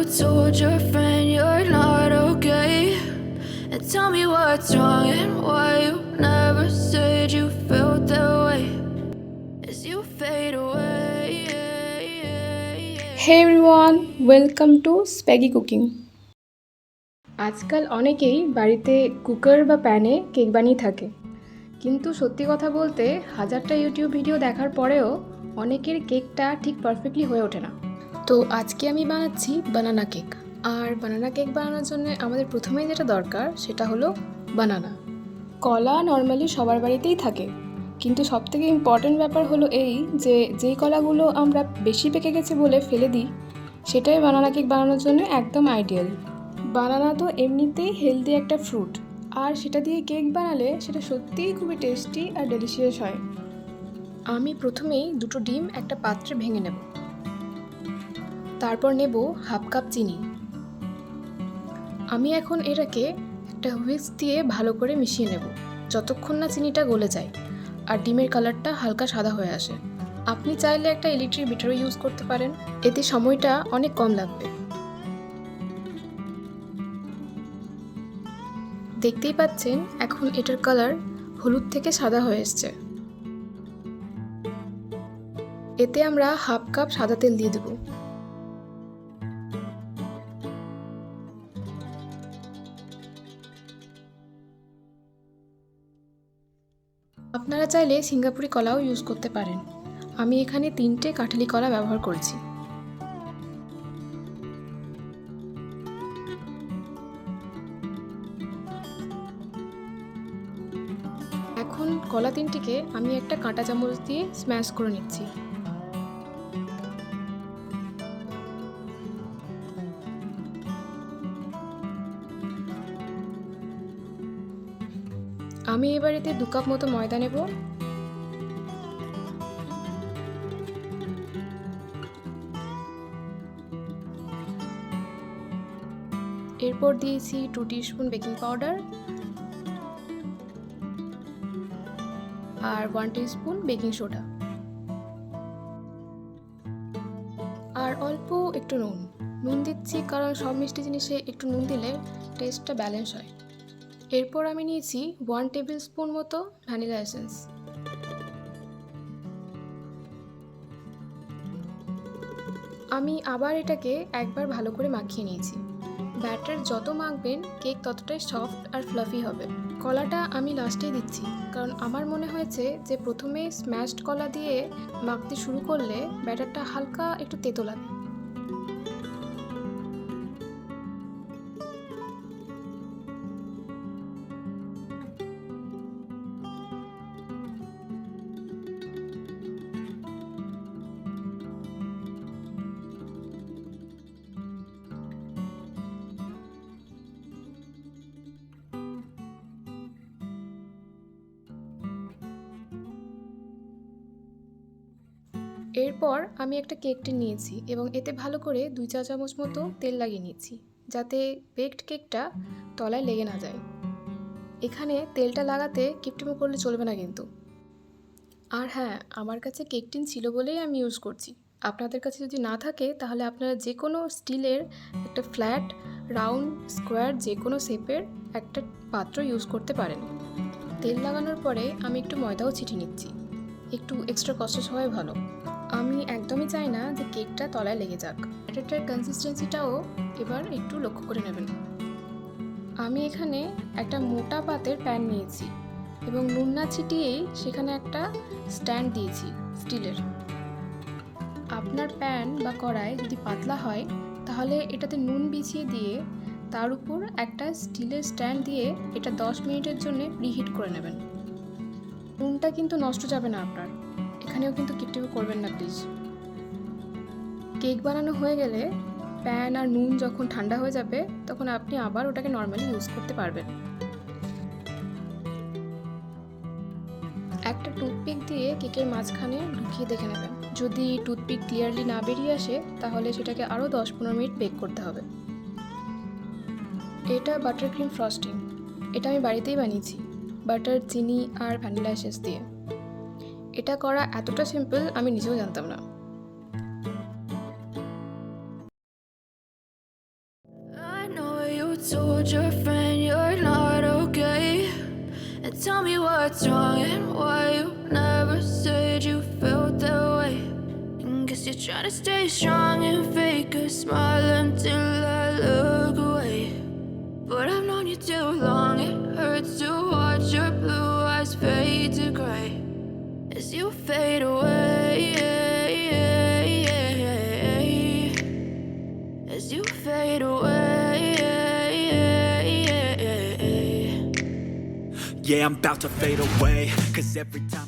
told your friend you're not okay? And tell me what's wrong and why you never said you felt that way as you fade away. Hey everyone, welcome to Spagy cooking. আজকাল অনেকেই বাড়িতে cooker বা প্যানে cake বানিয়ে থাকে, কিন্তু সত্যি কথা বলতে হাজারটা ইউটিউব ভিডিও দেখার পরেও অনেকের কেকটা ঠিক পারফেক্টলি হয়ে ওঠে না। তো আজকে আমি বানাচ্ছি বানানা কেক। আর বানানা কেক বানানোর জন্য আমাদের প্রথমেই যেটা দরকার সেটা হলো বানানা। কলা নর্মালি সবার বাড়িতেই থাকে, কিন্তু সবথেকে ইম্পর্ট্যান্ট ব্যাপার হলো এই যে যেই কলাগুলো আমরা বেশি পেকে গেছে বলে ফেলে দিই, সেটাই বানানা কেক বানানোর জন্য একদম আইডিয়াল। বানানা তো এমনিতেই হেলদি একটা ফ্রুট, আর সেটা দিয়ে কেক বানালে সেটা সত্যিই খুবই টেস্টি আর ডেলিশিয়াস হয়। আমি প্রথমেই দুটো ডিম একটা পাত্রে ভেঙে নেব, তারপর নেব হাফ কাপ চিনি। আমি এখন এটাকে একটা হুইস্ক দিয়ে ভালো করে মিশিয়ে নেব যতক্ষণ না চিনিটা গলে যায় আর ডিমের কালারটা হালকা সাদা হয়ে আসে। আপনি চাইলে একটা ইলেকট্রিক বিটারও ইউজ করতে পারেন, এতে সময়টা অনেক কম লাগবে। দেখতেই পাচ্ছেন এখন এটার কালার হলুদ থেকে সাদা হয়ে এসছে। এতে আমরা হাফ কাপ সাদা তেল দিয়ে দেব। আপনারা চাইলে সিঙ্গাপুরি কলাও ইউজ করতে পারেন। আমি এখানে 3টে কাঠালি কলা ব্যবহার করেছি। এখন কলা 3টিকে আমি একটা কাঁটা চামচ দিয়ে স্ম্যাশ করে নিচ্ছি। আমি এবার এতে 2 কাপ মতো ময়দা নেব। এরপর দিয়েছি 2 টিস্পুন বেকিং পাউডার আর 1 টিস্পুন বেকিং সোডা আর অল্প একটু নুন দিচ্ছি, কারণ সব মিষ্টি জিনিসে একটু নুন দিলে টেস্টটা ব্যালেন্স হয়। এরপর আমি নিয়েছি 1 টেবিল স্পুন মতো ভ্যানিলা এসেন্স। আমি আবার এটাকে একবার ভালো করে মাখিয়ে নিয়েছি। ব্যাটার যত মাখবেন কেক ততটাই সফট আর ফ্লাফি হবে। কলাটা আমি লাস্টেই দিচ্ছি, কারণ আমার মনে হয়েছে যে প্রথমে স্ম্যাশড কলা দিয়ে মাখতে শুরু করলে ব্যাটারটা হালকা একটু তেতো লাগে। এরপর আমি একটা কেক টিন নিয়েছি এবং এতে ভালো করে 2 চা চামচ মতো তেল লাগিয়ে নিয়েছি, যাতে বেকড কেকটা তলায় লেগে না যায়। এখানে তেলটা লাগাতে কিপটিমো করলে চলবে না কিন্তু। আর হ্যাঁ, আমার কাছে কেক টিন ছিল বলেই আমি ইউজ করছি। আপনাদের কাছে যদি না থাকে তাহলে আপনারা যে কোনো স্টিলের একটা ফ্ল্যাট, রাউন্ড, স্কোয়ার যে কোনো শেপের একটা পাত্র ইউজ করতে পারেন। তেল লাগানোর পরে আমি একটু ময়দাও ছিটিয়ে নিচ্ছি, একটু এক্সট্রা কষাস হওয়াই ভালো। আমি একদমই চাই না যে কেকটা তলায় লেগে যাক। ব্যাটারটার কনসিস্টেন্সিটাও এবার একটু লক্ষ্য করে নেবেন। আমি এখানে একটা মোটা পাতের প্যান নিয়েছি এবং নুন না ছিটিয়েই সেখানে একটা স্ট্যান্ড দিয়েছি স্টিলের। আপনার প্যান বা কড়াই যদি পাতলা হয় তাহলে এটাতে নুন বিছিয়ে দিয়ে তার উপর একটা স্টিলের স্ট্যান্ড দিয়ে এটা 10 মিনিটের জন্য প্রিহিট করে নেবেন। নুনটা কিন্তু নষ্ট যাবে না আপনার, এখানেও কিন্তু কিপটিপো করবেন না প্লিজ। কেক বানানো হয়ে গেলে প্যান আর নুন যখন ঠান্ডা হয়ে যাবে তখন আপনি আবার ওটাকে নর্মালি ইউজ করতে পারবেন। একটা টুথপিক দিয়ে কেকের মাঝখানে ঢুকিয়ে দেখে নেবেন। যদি টুথপিক ক্লিয়ারলি না বেরিয়ে আসে তাহলে সেটাকে আরও 10-15 মিনিট বেক করতে হবে। এটা বাটার ক্রিম ফ্রস্টিং। এটা আমি বাড়িতেই বানিয়েছি বাটার, চিনি আর ভ্যানিলা এসেন্স দিয়ে। এটা করা এতটা সিম্পল আমি নিজেও জানতাম না। told your friend you're not okay. And tell me what's wrong and why you never said you felt that way. And guess you're trying to stay strong and fake a smile until I look away. But I've known you too long, it hurts to watch your blue eyes fade to gray as you fade away, as you fade away. Yeah, I'm about to fade away, 'cause every time